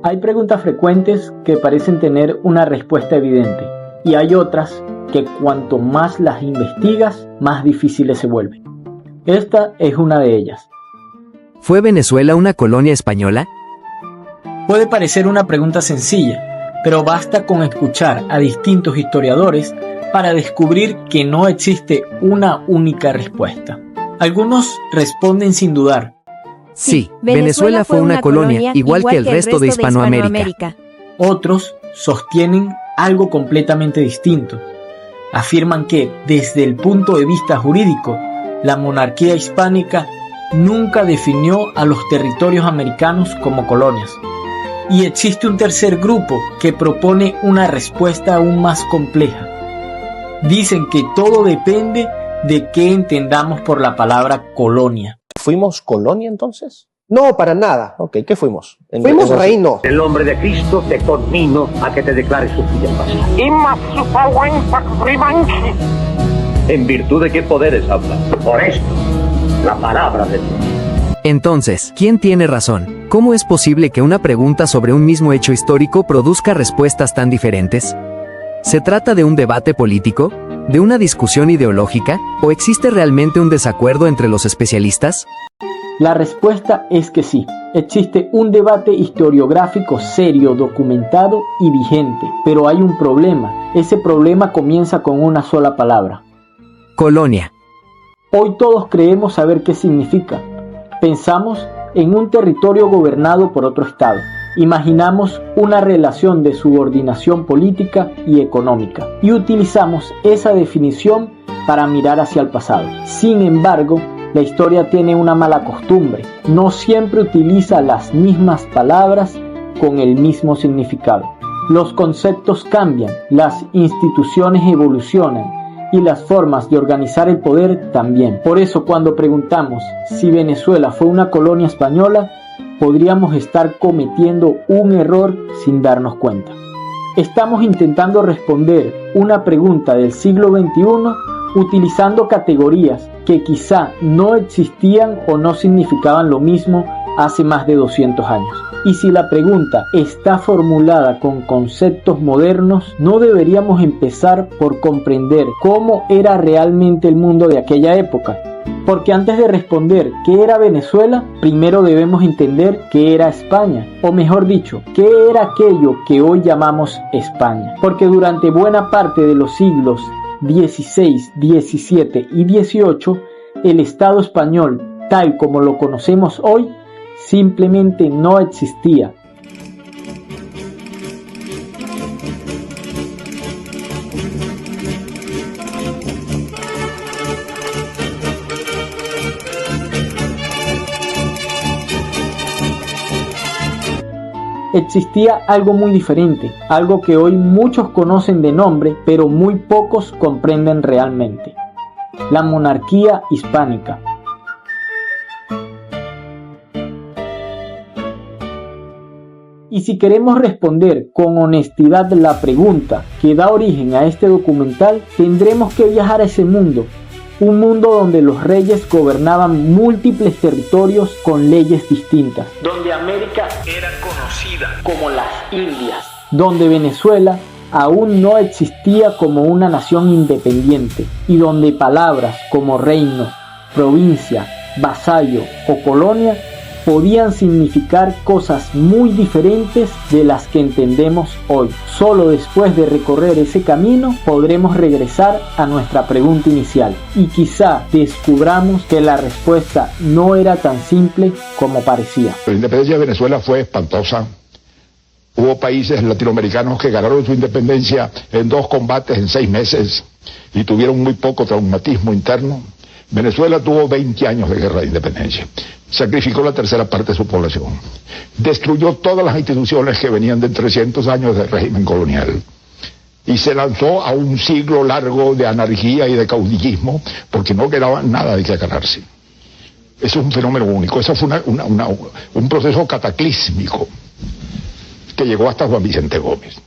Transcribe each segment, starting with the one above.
Hay preguntas frecuentes que parecen tener una respuesta evidente y hay otras que cuanto más las investigas, más difíciles se vuelven. Esta es una de ellas. ¿Fue Venezuela una colonia española? Puede parecer una pregunta sencilla, pero basta con escuchar a distintos historiadores para descubrir que no existe una única respuesta. Algunos responden sin dudar. Sí, Venezuela fue una colonia, igual que el resto de Hispanoamérica. Otros sostienen algo completamente distinto. Afirman que, desde el punto de vista jurídico, la monarquía hispánica nunca definió a los territorios americanos como colonias. Y existe un tercer grupo que propone una respuesta aún más compleja. Dicen que todo depende de qué entendamos por la palabra colonia. ¿Fuimos colonia entonces? No, para nada. Ok, ¿qué fuimos? Fuimos reino. En el nombre de Cristo te conmino a que te declares su ¿En virtud de qué poderes habla? Por esto, la palabra de Dios. Entonces, ¿quién tiene razón? ¿Cómo es posible que una pregunta sobre un mismo hecho histórico produzca respuestas tan diferentes? ¿Se trata de un debate político? ¿De una discusión ideológica? ¿O existe realmente un desacuerdo entre los especialistas? La respuesta es que sí. Existe un debate historiográfico serio, documentado y vigente, pero hay un problema. Ese problema comienza con una sola palabra. Colonia. Hoy todos creemos saber qué significa. Pensamos en un territorio gobernado por otro estado. Imaginamos una relación de subordinación política y económica y utilizamos esa definición para mirar hacia el pasado. Sin embargo, la historia tiene una mala costumbre. No siempre utiliza las mismas palabras con el mismo significado. Los conceptos cambian, las instituciones evolucionan y las formas de organizar el poder también. Por eso, cuando preguntamos si Venezuela fue una colonia española, podríamos estar cometiendo un error sin darnos cuenta. Estamos intentando responder una pregunta del siglo XXI utilizando categorías que quizá no existían o no significaban lo mismo hace más de 200 años. Y si la pregunta está formulada con conceptos modernos, no deberíamos empezar por comprender cómo era realmente el mundo de aquella época. Porque antes de responder qué era Venezuela, primero debemos entender qué era España, o mejor dicho, qué era aquello que hoy llamamos España. Porque durante buena parte de los siglos XVI, XVII y XVIII, el Estado español, tal como lo conocemos hoy, simplemente no existía. Existía algo muy diferente, algo que hoy muchos conocen de nombre, pero muy pocos comprenden realmente: la monarquía hispánica. Y si queremos responder con honestidad la pregunta que da origen a este documental, tendremos que viajar a ese mundo. Un mundo donde los reyes gobernaban múltiples territorios con leyes distintas. Donde América era conocida como las Indias. Donde Venezuela aún no existía como una nación independiente. Y donde palabras como reino, provincia, vasallo o colonia podían significar cosas muy diferentes de las que entendemos hoy. Solo después de recorrer ese camino podremos regresar a nuestra pregunta inicial y quizá descubramos que la respuesta no era tan simple como parecía. La independencia de Venezuela fue espantosa. Hubo países latinoamericanos que ganaron su independencia en 2 combates en 6 meses y tuvieron muy poco traumatismo interno. Venezuela tuvo 20 años de guerra de independencia. Sacrificó la tercera parte de su población. Destruyó todas las instituciones que venían de 300 años de régimen colonial. Y se lanzó a un siglo largo de anarquía y de caudillismo porque no quedaba nada de qué agarrarse. Eso es un fenómeno único. Eso fue un proceso cataclísmico que llegó hasta Juan Vicente Gómez.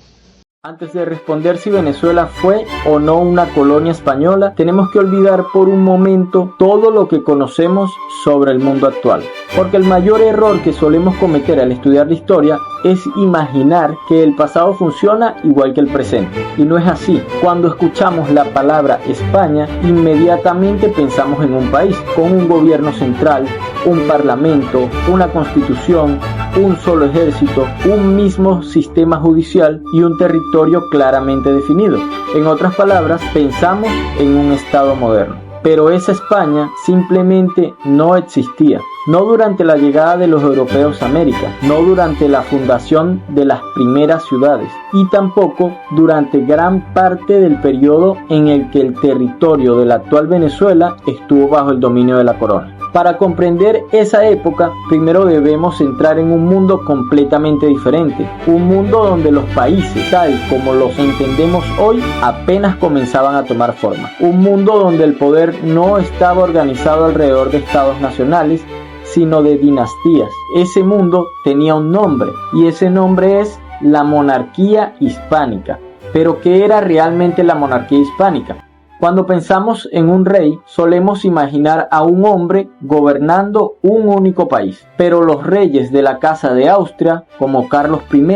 Antes de responder si Venezuela fue o no una colonia española, tenemos que olvidar por un momento todo lo que conocemos sobre el mundo actual. Porque el mayor error que solemos cometer al estudiar la historia es imaginar que el pasado funciona igual que el presente. Y no es así. Cuando escuchamos la palabra España, inmediatamente pensamos en un país, con un gobierno central, un parlamento, una constitución, un solo ejército, un mismo sistema judicial y un territorio claramente definido. En otras palabras, pensamos en un Estado moderno. Pero esa España simplemente no existía. No durante la llegada de los europeos a América, no durante la fundación de las primeras ciudades y tampoco durante gran parte del periodo en el que el territorio de la actual Venezuela estuvo bajo el dominio de la corona. Para comprender esa época, primero debemos entrar en un mundo completamente diferente, un mundo donde los países, tal como los entendemos hoy, apenas comenzaban a tomar forma, un mundo donde el poder no estaba organizado alrededor de estados nacionales, sino de dinastías. Ese mundo tenía un nombre, y ese nombre es la monarquía hispánica. ¿Pero qué era realmente la monarquía hispánica? Cuando pensamos en un rey, solemos imaginar a un hombre gobernando un único país. Pero los reyes de la Casa de Austria, como Carlos I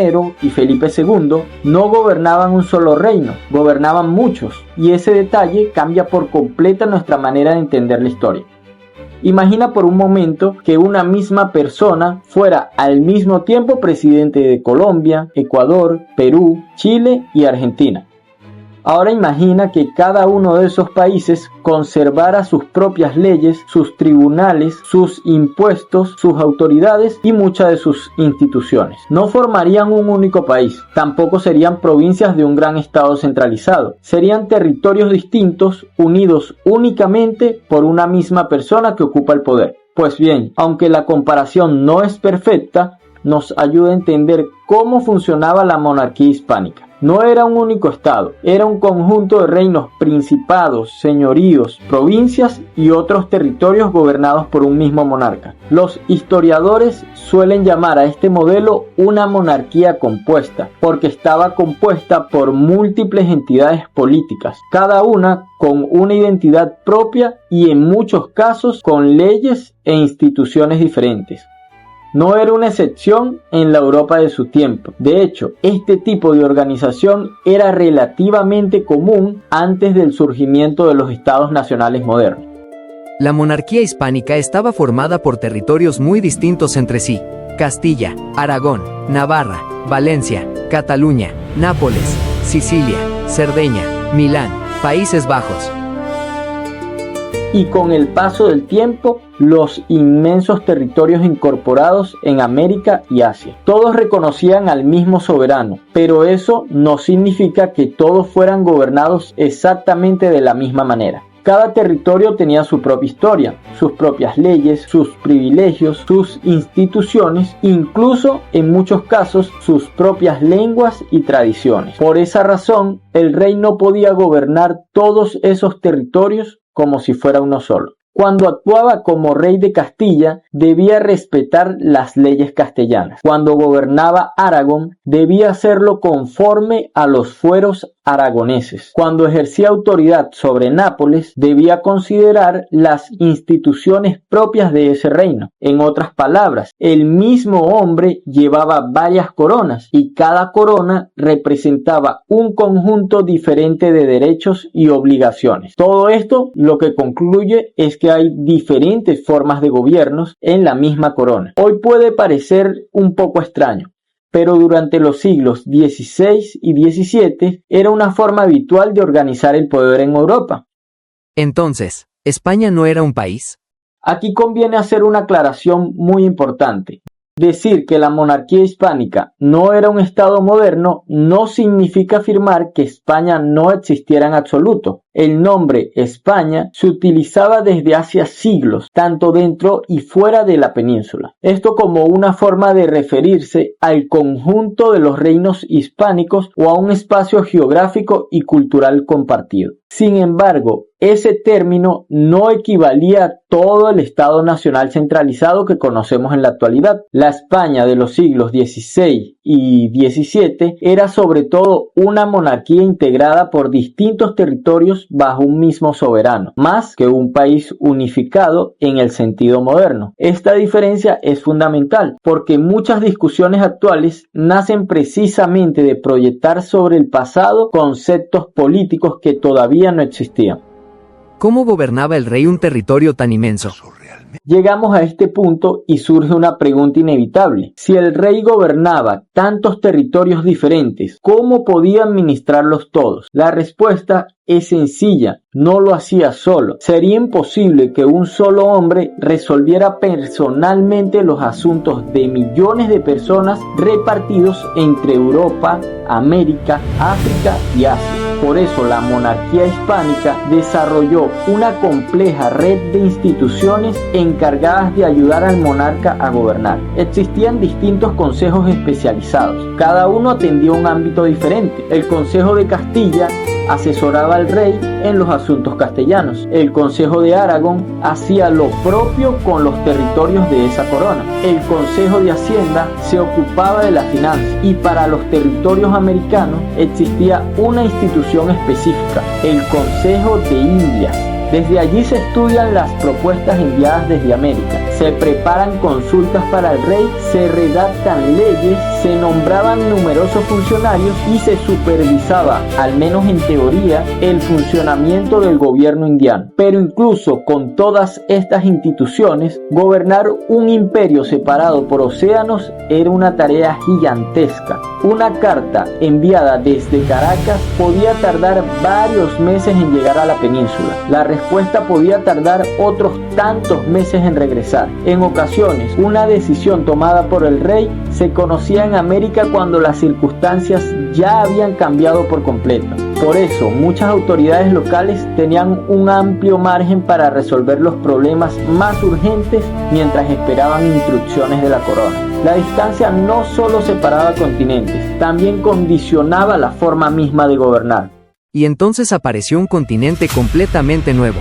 y Felipe II, no gobernaban un solo reino, gobernaban muchos. Y ese detalle cambia por completo nuestra manera de entender la historia. Imagina por un momento que una misma persona fuera al mismo tiempo presidente de Colombia, Ecuador, Perú, Chile y Argentina. Ahora imagina que cada uno de esos países conservara sus propias leyes, sus tribunales, sus impuestos, sus autoridades y muchas de sus instituciones. No formarían un único país, tampoco serían provincias de un gran estado centralizado. Serían territorios distintos, unidos únicamente por una misma persona que ocupa el poder. Pues bien, aunque la comparación no es perfecta, nos ayuda a entender cómo funcionaba la monarquía hispánica. No era un único estado, era un conjunto de reinos, principados, señoríos, provincias y otros territorios gobernados por un mismo monarca. Los historiadores suelen llamar a este modelo una monarquía compuesta, porque estaba compuesta por múltiples entidades políticas, cada una con una identidad propia y en muchos casos con leyes e instituciones diferentes. No era una excepción en la Europa de su tiempo. De hecho, este tipo de organización era relativamente común antes del surgimiento de los estados nacionales modernos. La monarquía hispánica estaba formada por territorios muy distintos entre sí: Castilla, Aragón, Navarra, Valencia, Cataluña, Nápoles, Sicilia, Cerdeña, Milán, Países Bajos. Y con el paso del tiempo, los inmensos territorios incorporados en América y Asia. Todos reconocían al mismo soberano, pero eso no significa que todos fueran gobernados exactamente de la misma manera. Cada territorio tenía su propia historia, sus propias leyes, sus privilegios, sus instituciones, incluso en muchos casos sus propias lenguas y tradiciones. Por esa razón, el rey no podía gobernar todos esos territorios como si fuera uno solo. Cuando actuaba como rey de Castilla, debía respetar las leyes castellanas. Cuando gobernaba Aragón, debía hacerlo conforme a los fueros aragoneses. Cuando ejercía autoridad sobre Nápoles, debía considerar las instituciones propias de ese reino. En otras palabras, el mismo hombre llevaba varias coronas y cada corona representaba un conjunto diferente de derechos y obligaciones. Todo esto lo que concluye es que hay diferentes formas de gobiernos en la misma corona. Hoy puede parecer un poco extraño, pero durante los siglos XVI y XVII era una forma habitual de organizar el poder en Europa. Entonces, ¿España no era un país? Aquí conviene hacer una aclaración muy importante. Decir que la monarquía hispánica no era un estado moderno no significa afirmar que España no existiera en absoluto. El nombre España se utilizaba desde hace siglos, tanto dentro y fuera de la península. Esto como una forma de referirse al conjunto de los reinos hispánicos o a un espacio geográfico y cultural compartido. Sin embargo, ese término no equivalía a todo el Estado nacional centralizado que conocemos en la actualidad. La España de los siglos XVI y XVII era sobre todo una monarquía integrada por distintos territorios bajo un mismo soberano, más que un país unificado en el sentido moderno. Esta diferencia es fundamental porque muchas discusiones actuales nacen precisamente de proyectar sobre el pasado conceptos políticos que todavía no existían. ¿Cómo gobernaba el rey un territorio tan inmenso? Llegamos a este punto y surge una pregunta inevitable. Si el rey gobernaba tantos territorios diferentes, ¿cómo podía administrarlos todos? La respuesta es sencilla, no lo hacía solo. Sería imposible que un solo hombre resolviera personalmente los asuntos de millones de personas repartidos entre Europa, América, África y Asia. Por eso la monarquía hispánica desarrolló una compleja red de instituciones encargadas de ayudar al monarca a gobernar. Existían distintos consejos especializados, cada uno atendía un ámbito diferente. El Consejo de Castilla asesoraba al rey en los asuntos castellanos. El Consejo de Aragón hacía lo propio con los territorios de esa corona. El Consejo de Hacienda se ocupaba de las finanzas y para los territorios americanos existía una institución específica, el Consejo de Indias. Desde allí se estudian las propuestas enviadas desde América, se preparan consultas para el rey, se redactan leyes, se nombraban numerosos funcionarios y se supervisaba, al menos en teoría, el funcionamiento del gobierno indiano. Pero incluso con todas estas instituciones, gobernar un imperio separado por océanos era una tarea gigantesca. Una carta enviada desde Caracas podía tardar varios meses en llegar a la península. La respuesta podía tardar otros tantos meses en regresar. En ocasiones, una decisión tomada por el rey se conocía en América cuando las circunstancias ya habían cambiado por completo. Por eso, muchas autoridades locales tenían un amplio margen para resolver los problemas más urgentes mientras esperaban instrucciones de la corona. La distancia no solo separaba continentes, también condicionaba la forma misma de gobernar. Y entonces apareció un continente completamente nuevo.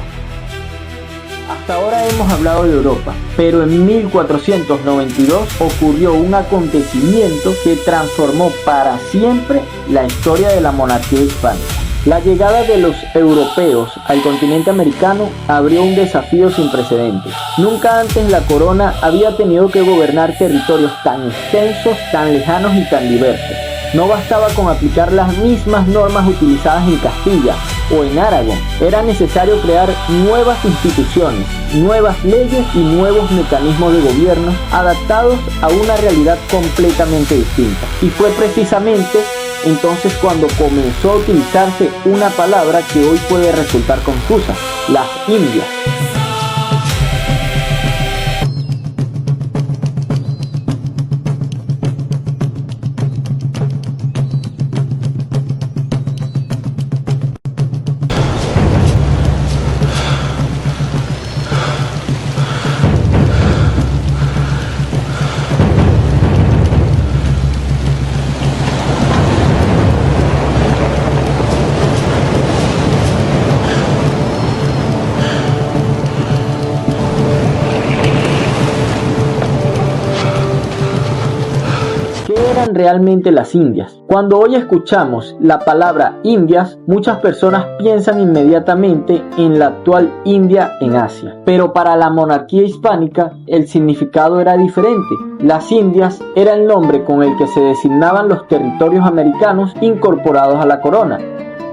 Hasta ahora hemos hablado de Europa, pero en 1492 ocurrió un acontecimiento que transformó para siempre la historia de la monarquía hispánica. La llegada de los europeos al continente americano abrió un desafío sin precedentes. Nunca antes la corona había tenido que gobernar territorios tan extensos, tan lejanos y tan diversos. No bastaba con aplicar las mismas normas utilizadas en Castilla o en Aragón. Era necesario crear nuevas instituciones, nuevas leyes y nuevos mecanismos de gobierno adaptados a una realidad completamente distinta. Y fue precisamente entonces cuando comenzó a utilizarse una palabra que hoy puede resultar confusa: las Indias. Realmente las Indias. Cuando hoy escuchamos la palabra Indias, muchas personas piensan inmediatamente en la actual India en Asia. Pero para la monarquía hispánica el significado era diferente. Las Indias era el nombre con el que se designaban los territorios americanos incorporados a la corona,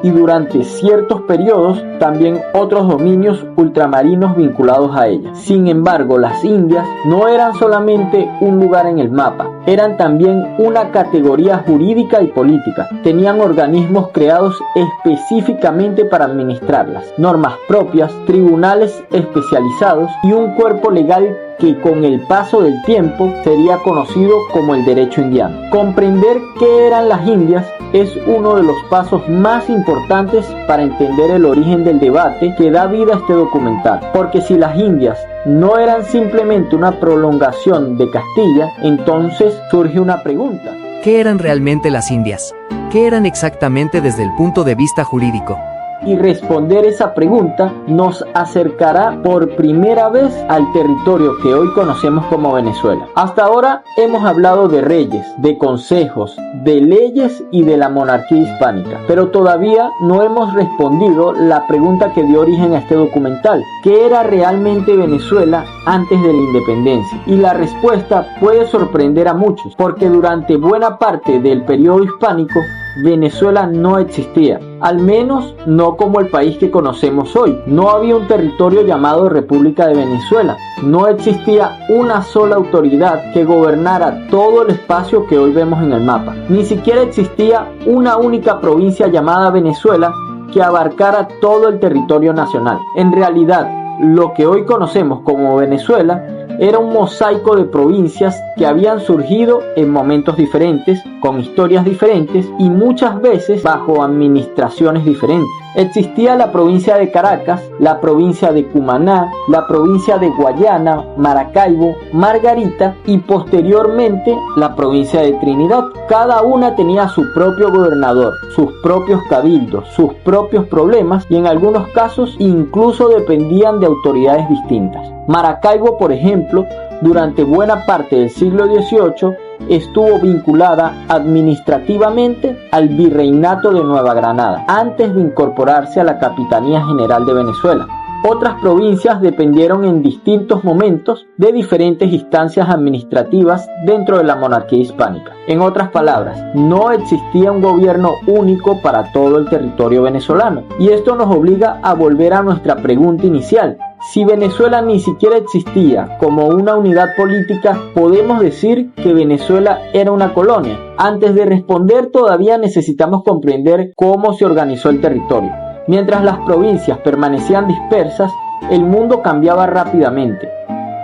y durante ciertos periodos también otros dominios ultramarinos vinculados a ella. Sin embargo, las Indias no eran solamente un lugar en el mapa, eran también una categoría jurídica y política. Tenían organismos creados específicamente para administrarlas, normas propias, tribunales especializados y un cuerpo legal que con el paso del tiempo sería conocido como el derecho indiano. Comprender qué eran las Indias es uno de los pasos más importantes para entender el origen del debate que da vida a este documental, porque si las Indias no eran simplemente una prolongación de Castilla, entonces surge una pregunta: ¿qué eran realmente las Indias? ¿Qué eran exactamente desde el punto de vista jurídico? y responder esa pregunta nos acercará por primera vez al territorio que hoy conocemos como Venezuela. Hasta ahora hemos hablado de reyes, de consejos, de leyes y de la monarquía hispánica, pero todavía no hemos respondido la pregunta que dio origen a este documental: ¿qué era realmente Venezuela antes de la independencia? Y la respuesta puede sorprender a muchos, porque durante buena parte del periodo hispánico Venezuela no existía, al menos no como el país que conocemos hoy. No había un territorio llamado República de Venezuela, no existía una sola autoridad que gobernara todo el espacio que hoy vemos en el mapa, ni siquiera existía una única provincia llamada Venezuela que abarcara todo el territorio nacional. En realidad, lo que hoy conocemos como Venezuela era un mosaico de provincias que habían surgido en momentos diferentes, con historias diferentes y muchas veces bajo administraciones diferentes. Existía la provincia de Caracas, la provincia de Cumaná, la provincia de Guayana, Maracaibo, Margarita y posteriormente la provincia de Trinidad. Cada una tenía su propio gobernador, sus propios cabildos, sus propios problemas y en algunos casos incluso dependían de autoridades distintas. Maracaibo, por ejemplo, durante buena parte del siglo XVIII estuvo vinculada administrativamente al Virreinato de Nueva Granada, antes de incorporarse a la Capitanía General de Venezuela. Otras provincias dependieron en distintos momentos de diferentes instancias administrativas dentro de la monarquía hispánica. En otras palabras, no existía un gobierno único para todo el territorio venezolano. Y esto nos obliga a volver a nuestra pregunta inicial. Si Venezuela ni siquiera existía como una unidad política, ¿podemos decir que Venezuela era una colonia? Antes de responder, todavía necesitamos comprender cómo se organizó el territorio. Mientras las provincias permanecían dispersas, el mundo cambiaba rápidamente.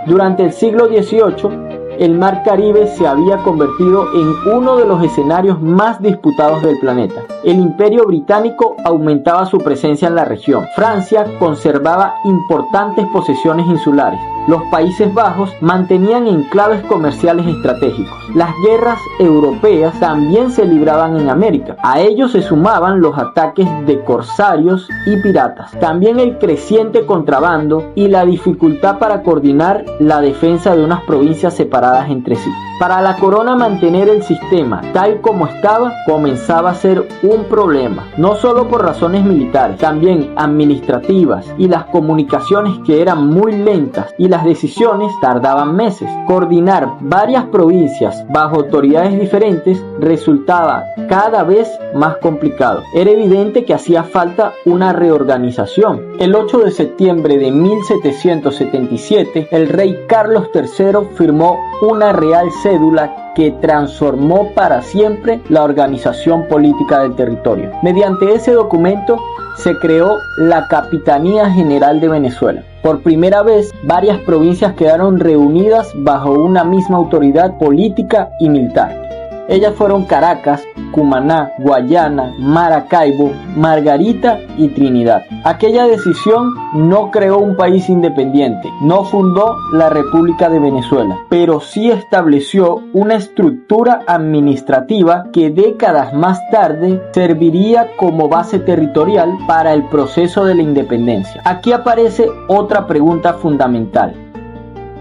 Durante el siglo XVIII, el Mar Caribe se había convertido en uno de los escenarios más disputados del planeta. El Imperio Británico aumentaba su presencia en la región. Francia conservaba importantes posesiones insulares. Los Países Bajos mantenían enclaves comerciales estratégicos. Las guerras europeas también se libraban en América. A ellos se sumaban los ataques de corsarios y piratas. También el creciente contrabando y la dificultad para coordinar la defensa de unas provincias separadas entre sí. Para la corona, mantener el sistema tal como estaba comenzaba a ser un problema, no solo por razones militares, también administrativas, y las comunicaciones que eran muy lentas y las decisiones tardaban meses. Coordinar varias provincias bajo autoridades diferentes resultaba cada vez más complicado. Era evidente que hacía falta una reorganización. El 8 de septiembre de 1777, el rey Carlos III firmó una real cédula que transformó para siempre la organización política del territorio. Mediante ese documento se creó la Capitanía General de Venezuela. Por primera vez, varias provincias quedaron reunidas bajo una misma autoridad política y militar. Ellas fueron Caracas, Cumaná, Guayana, Maracaibo, Margarita y Trinidad. Aquella decisión no creó un país independiente, no fundó la República de Venezuela, pero sí estableció una estructura administrativa que décadas más tarde serviría como base territorial para el proceso de la independencia. Aquí aparece otra pregunta fundamental.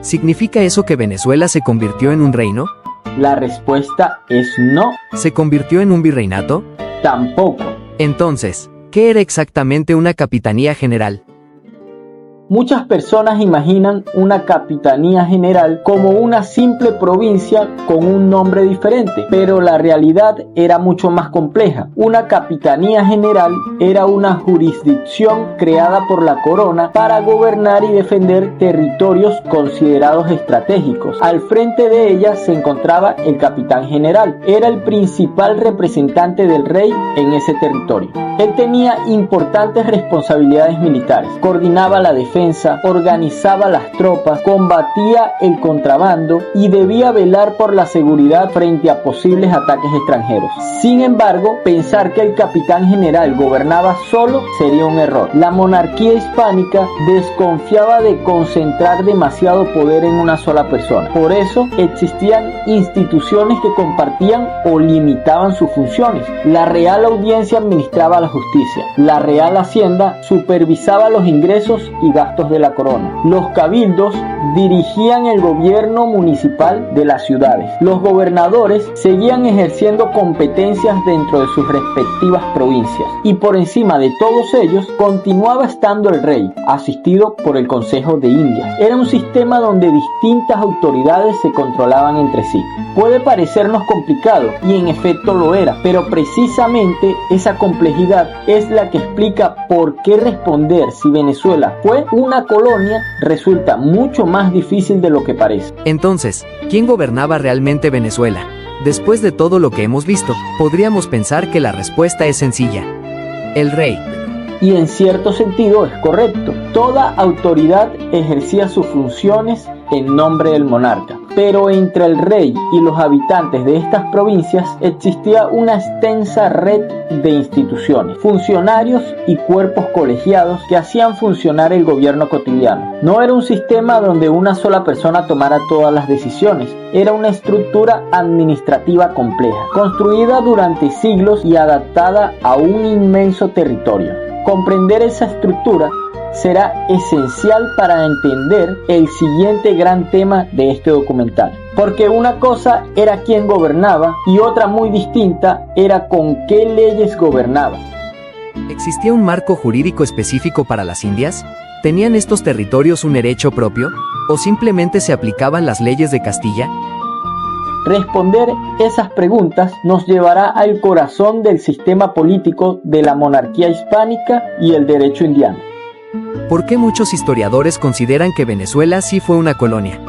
¿Significa eso que Venezuela se convirtió en un reino? La respuesta es no. ¿Se convirtió en un virreinato? Tampoco. Entonces, ¿qué era exactamente una capitanía general? Muchas personas imaginan una capitanía general como una simple provincia con un nombre diferente, pero la realidad era mucho más compleja. Una capitanía general era una jurisdicción creada por la corona para gobernar y defender territorios considerados estratégicos. Al frente de ella se encontraba el capitán general. Era el principal representante del rey en ese territorio. Él tenía importantes responsabilidades militares. Coordinaba la defensa defensa, organizaba las tropas, combatía el contrabando y debía velar por la seguridad frente a posibles ataques extranjeros. Sin embargo, pensar que el capitán general gobernaba solo sería un error. La monarquía hispánica desconfiaba de concentrar demasiado poder en una sola persona. Por eso existían instituciones que compartían o limitaban sus funciones. La Real Audiencia administraba la justicia. La Real Hacienda supervisaba los ingresos y gastos de la corona. Los cabildos dirigían el gobierno municipal de las ciudades. Los gobernadores seguían ejerciendo competencias dentro de sus respectivas provincias. Y por encima de todos ellos continuaba estando el rey, asistido por el Consejo de Indias. Era un sistema donde distintas autoridades se controlaban entre sí. Puede parecernos complicado, y en efecto lo era, pero precisamente esa complejidad es la que explica por qué responder si Venezuela fue una colonia resulta mucho más difícil de lo que parece. Entonces, ¿quién gobernaba realmente Venezuela? Después de todo lo que hemos visto, podríamos pensar que la respuesta es sencilla: el rey. Y en cierto sentido es correcto. Toda autoridad ejercía sus funciones en nombre del monarca. Pero entre el rey y los habitantes de estas provincias existía una extensa red de instituciones, funcionarios y cuerpos colegiados que hacían funcionar el gobierno cotidiano. No era un sistema donde una sola persona tomara todas las decisiones, era una estructura administrativa compleja, construida durante siglos y adaptada a un inmenso territorio. Comprender esa estructura será esencial para entender el siguiente gran tema de este documental. Porque una cosa era quién gobernaba y otra muy distinta era con qué leyes gobernaba. ¿Existía un marco jurídico específico para las Indias? ¿Tenían estos territorios un derecho propio? ¿O simplemente se aplicaban las leyes de Castilla? Responder esas preguntas nos llevará al corazón del sistema político de la monarquía hispánica y el derecho indiano. ¿Por qué muchos historiadores consideran que Venezuela sí fue una colonia?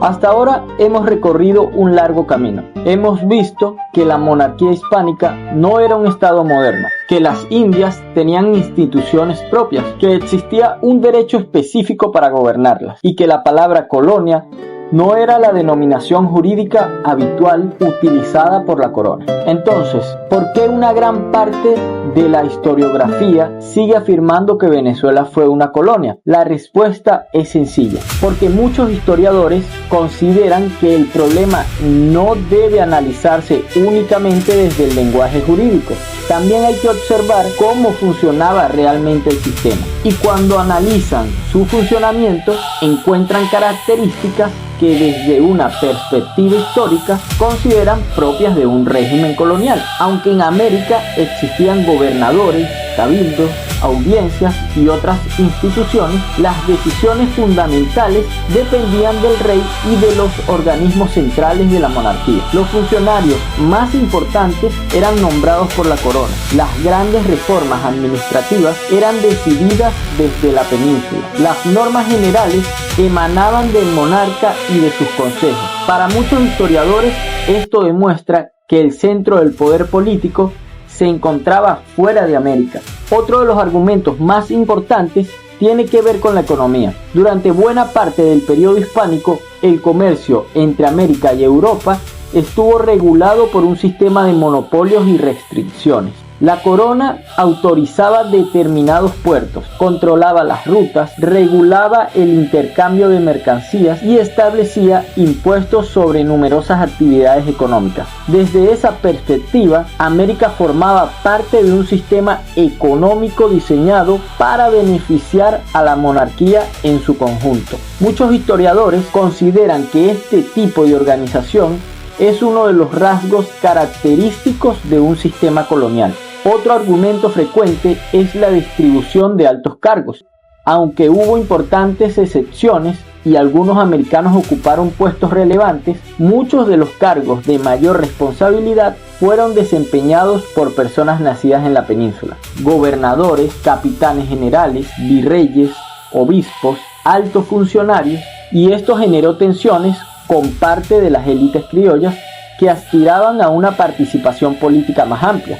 Hasta ahora hemos recorrido un largo camino. Hemos visto que la monarquía hispánica no era un estado moderno, que las Indias tenían instituciones propias, que existía un derecho específico para gobernarlas y que la palabra colonia no era la denominación jurídica habitual utilizada por la corona. Entonces, ¿por qué una gran parte de la historiografía sigue afirmando que Venezuela fue una colonia? La respuesta es sencilla, porque muchos historiadores consideran que el problema no debe analizarse únicamente desde el lenguaje jurídico. También hay que observar cómo funcionaba realmente el sistema. Y cuando analizan su funcionamiento, encuentran características que desde una perspectiva histórica consideran propias de un régimen colonial, aunque en América existían gobernadores, cabildos, audiencias y otras instituciones, las decisiones fundamentales dependían del rey y de los organismos centrales de la monarquía. Los funcionarios más importantes eran nombrados por la corona. Las grandes reformas administrativas eran decididas desde la península. Las normas generales emanaban del monarca y de sus consejos. Para muchos historiadores, esto demuestra que el centro del poder político se encontraba fuera de América. Otro de los argumentos más importantes tiene que ver con la economía. Durante buena parte del periodo hispánico, el comercio entre América y Europa estuvo regulado por un sistema de monopolios y restricciones. La corona autorizaba determinados puertos, controlaba las rutas, regulaba el intercambio de mercancías y establecía impuestos sobre numerosas actividades económicas. Desde esa perspectiva, América formaba parte de un sistema económico diseñado para beneficiar a la monarquía en su conjunto. Muchos historiadores consideran que este tipo de organización es uno de los rasgos característicos de un sistema colonial. Otro argumento frecuente es la distribución de altos cargos. Aunque hubo importantes excepciones y algunos americanos ocuparon puestos relevantes, muchos de los cargos de mayor responsabilidad fueron desempeñados por personas nacidas en la península. Gobernadores, capitanes generales, virreyes, obispos, altos funcionarios, y esto generó tensiones con parte de las élites criollas que aspiraban a una participación política más amplia,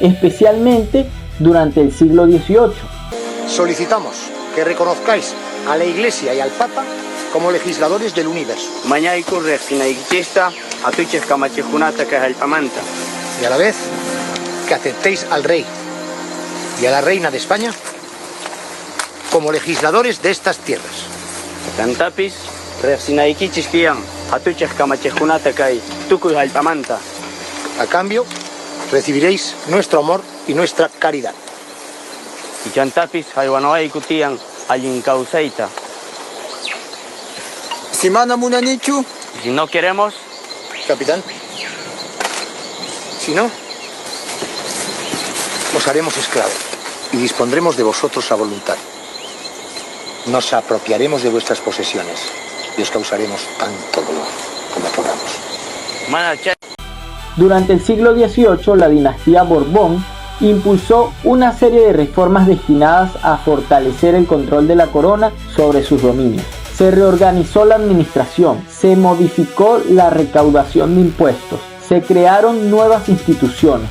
especialmente durante el siglo XVIII. Solicitamos que reconozcáis a la Iglesia y al Papa como legisladores del universo. Y a la vez que aceptéis al rey y a la reina de España como legisladores de estas tierras. A cambio, recibiréis nuestro amor y nuestra caridad. Si no queremos, capitán, si no, os haremos esclavos y dispondremos de vosotros a voluntad. Nos apropiaremos de vuestras posesiones y os causaremos tanto dolor como podamos. Durante el siglo XVIII, la dinastía Borbón impulsó una serie de reformas destinadas a fortalecer el control de la corona sobre sus dominios. Se reorganizó la administración, se modificó la recaudación de impuestos, se crearon nuevas instituciones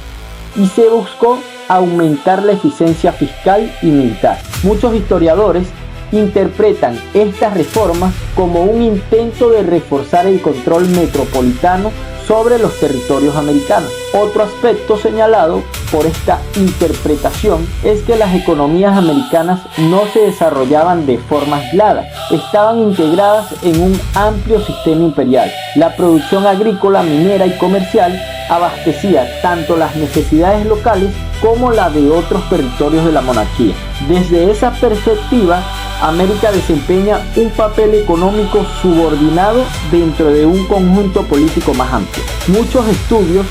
y se buscó aumentar la eficiencia fiscal y militar. Muchos historiadores interpretan estas reformas como un intento de reforzar el control metropolitano sobre los territorios americanos. Otro aspecto señalado por esta interpretación es que las economías americanas no se desarrollaban de forma aislada, estaban integradas en un amplio sistema imperial. La producción agrícola, minera y comercial abastecía tanto las necesidades locales como la de otros territorios de la monarquía. Desde esa perspectiva, América desempeña un papel económico subordinado dentro de un conjunto político más amplio. Muchos estudios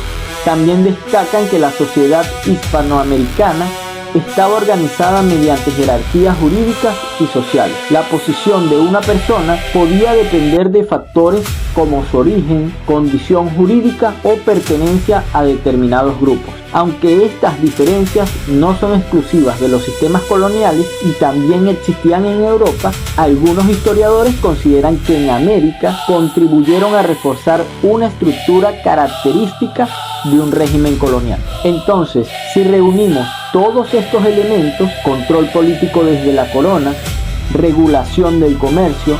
también destacan que la sociedad hispanoamericana estaba organizada mediante jerarquías jurídicas y sociales. La posición de una persona podía depender de factores como su origen, condición jurídica o pertenencia a determinados grupos. Aunque estas diferencias no son exclusivas de los sistemas coloniales y también existían en Europa, algunos historiadores consideran que en América contribuyeron a reforzar una estructura característica de un régimen colonial. Entonces, si reunimos todos estos elementos, control político desde la corona, regulación del comercio,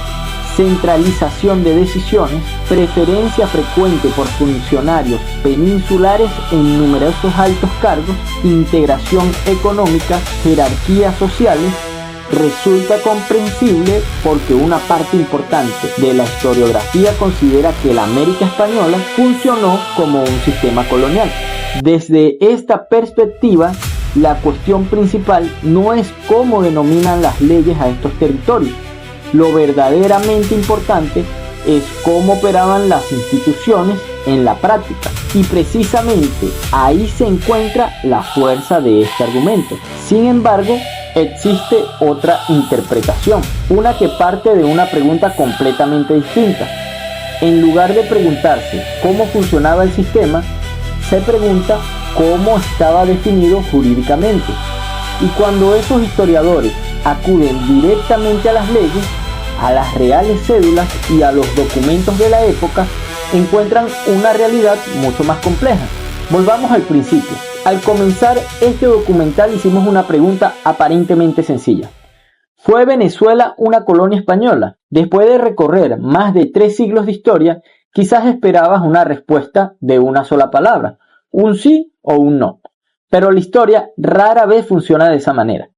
centralización de decisiones, preferencia frecuente por funcionarios peninsulares en numerosos altos cargos, integración económica, jerarquías sociales, resulta comprensible porque una parte importante de la historiografía considera que la América española funcionó como un sistema colonial. Desde esta perspectiva, la cuestión principal no es cómo denominan las leyes a estos territorios. Lo verdaderamente importante es cómo operaban las instituciones en la práctica. Y precisamente ahí se encuentra la fuerza de este argumento. Sin embargo, existe otra interpretación, una que parte de una pregunta completamente distinta. En lugar de preguntarse cómo funcionaba el sistema, se pregunta cómo estaba definido jurídicamente. Y cuando esos historiadores acuden directamente a las leyes, a las reales cédulas y a los documentos de la época, encuentran una realidad mucho más compleja. Volvamos al principio. Al comenzar este documental hicimos una pregunta aparentemente sencilla. ¿Fue Venezuela una colonia española? Después de recorrer más de 3 siglos de historia, quizás esperabas una respuesta de una sola palabra, un sí o un no. Pero la historia rara vez funciona de esa manera.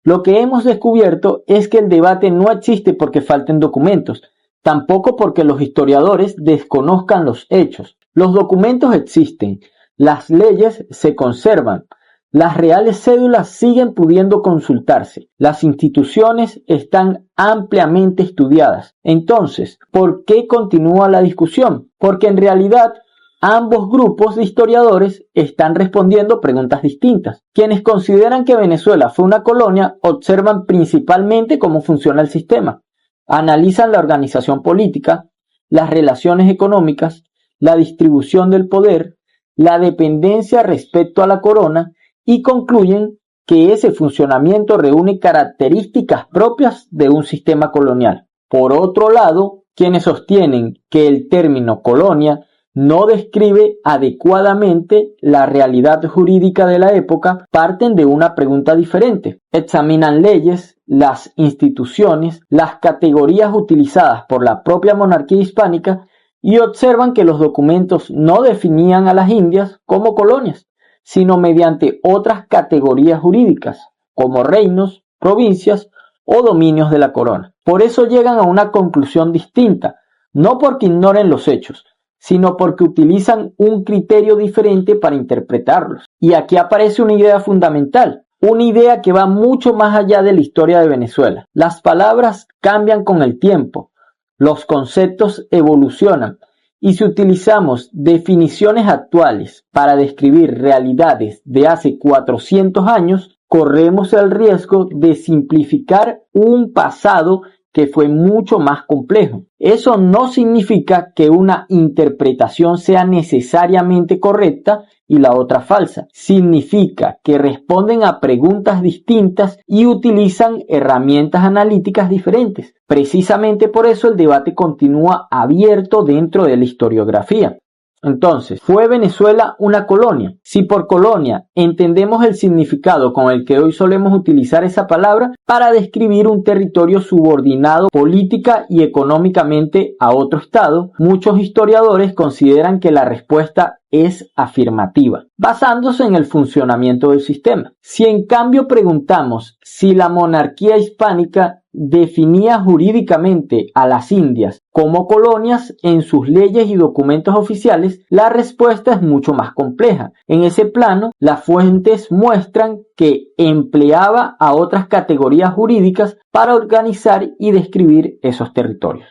Lo que hemos descubierto es que el debate no existe porque falten documentos, tampoco porque los historiadores desconozcan los hechos. Los documentos existen, las leyes se conservan, las reales cédulas siguen pudiendo consultarse, las instituciones están ampliamente estudiadas. Entonces, ¿por qué continúa la discusión? Porque en realidad ambos grupos de historiadores están respondiendo preguntas distintas. Quienes consideran que Venezuela fue una colonia observan principalmente cómo funciona el sistema. Analizan la organización política, las relaciones económicas, la distribución del poder, la dependencia respecto a la corona y concluyen que ese funcionamiento reúne características propias de un sistema colonial. Por otro lado, quienes sostienen que el término colonia no describe adecuadamente la realidad jurídica de la época, parten de una pregunta diferente. Examinan leyes, las instituciones, las categorías utilizadas por la propia monarquía hispánica y observan que los documentos no definían a las Indias como colonias, sino mediante otras categorías jurídicas, como reinos, provincias o dominios de la corona. Por eso llegan a una conclusión distinta, no porque ignoren los hechos, sino porque utilizan un criterio diferente para interpretarlos. Y aquí aparece una idea fundamental, una idea que va mucho más allá de la historia de Venezuela. Las palabras cambian con el tiempo, los conceptos evolucionan, y si utilizamos definiciones actuales para describir realidades de hace 400 años, corremos el riesgo de simplificar un pasado que fue mucho más complejo. Eso no significa que una interpretación sea necesariamente correcta y la otra falsa. Significa que responden a preguntas distintas y utilizan herramientas analíticas diferentes. Precisamente por eso el debate continúa abierto dentro de la historiografía. Entonces, ¿fue Venezuela una colonia? Si por colonia entendemos el significado con el que hoy solemos utilizar esa palabra para describir un territorio subordinado política y económicamente a otro estado, muchos historiadores consideran que la respuesta es afirmativa, basándose en el funcionamiento del sistema. Si en cambio preguntamos si la monarquía hispánica definía jurídicamente a las Indias como colonias en sus leyes y documentos oficiales, la respuesta es mucho más compleja. En ese plano, las fuentes muestran que empleaba a otras categorías jurídicas para organizar y describir esos territorios.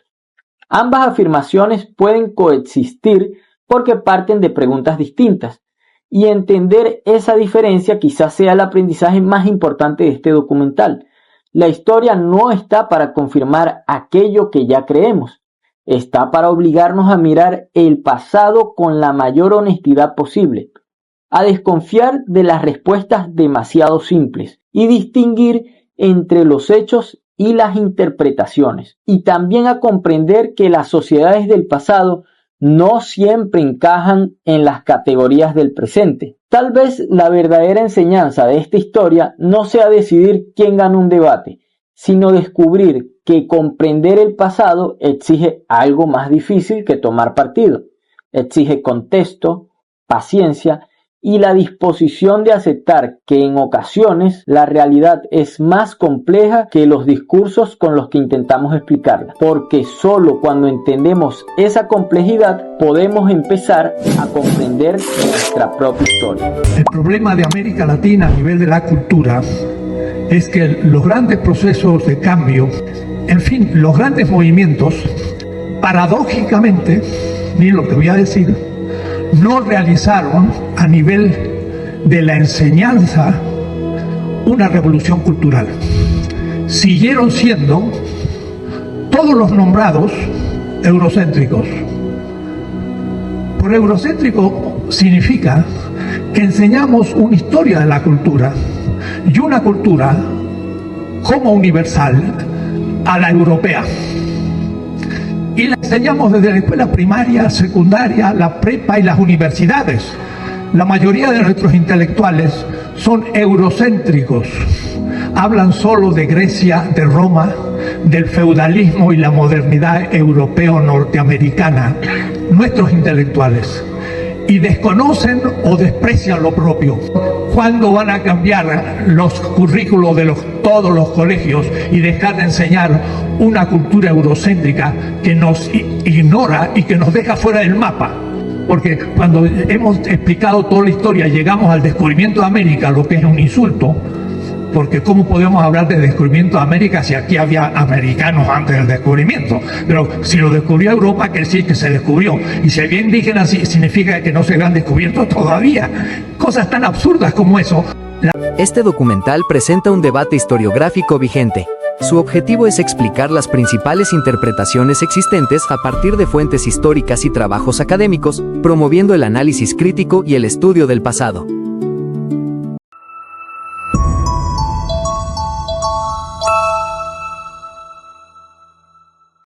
Ambas afirmaciones pueden coexistir porque parten de preguntas distintas, y entender esa diferencia quizás sea el aprendizaje más importante de este documental. La historia no está para confirmar aquello que ya creemos, está para obligarnos a mirar el pasado con la mayor honestidad posible, a desconfiar de las respuestas demasiado simples y distinguir entre los hechos y las interpretaciones, y también a comprender que las sociedades del pasado no siempre encajan en las categorías del presente. Tal vez la verdadera enseñanza de esta historia no sea decidir quién gana un debate, sino descubrir que comprender el pasado exige algo más difícil que tomar partido. Exige contexto, paciencia y la disposición de aceptar que en ocasiones la realidad es más compleja que los discursos con los que intentamos explicarla, porque solo cuando entendemos esa complejidad podemos empezar a comprender nuestra propia historia. El problema de América Latina a nivel de la cultura es que los grandes procesos de cambio, en fin, los grandes movimientos, paradójicamente, miren lo que voy a decir, no realizaron a nivel de la enseñanza una revolución cultural. Siguieron siendo todos los nombrados eurocéntricos. Por eurocéntrico significa que enseñamos una historia de la cultura y una cultura como universal a la europea. Y la enseñamos desde la escuela primaria, secundaria, la prepa y las universidades. La mayoría de nuestros intelectuales son eurocéntricos. Hablan solo de Grecia, de Roma, del feudalismo y la modernidad europeo-norteamericana. Nuestros intelectuales. Y desconocen o desprecian lo propio. ¿Cuándo van a cambiar los currículos de todos los colegios y dejar de enseñar una cultura eurocéntrica que nos ignora y que nos deja fuera del mapa? Porque cuando hemos explicado toda la historia, llegamos al descubrimiento de América, lo que es un insulto, porque ¿cómo podemos hablar de descubrimiento de América si aquí había americanos antes del descubrimiento? Pero si lo descubrió Europa, quiere decir que se descubrió. Y si había indígenas, significa que no se habían descubierto todavía. Cosas tan absurdas como eso. Este documental presenta un debate historiográfico vigente. Su objetivo es explicar las principales interpretaciones existentes a partir de fuentes históricas y trabajos académicos, promoviendo el análisis crítico y el estudio del pasado.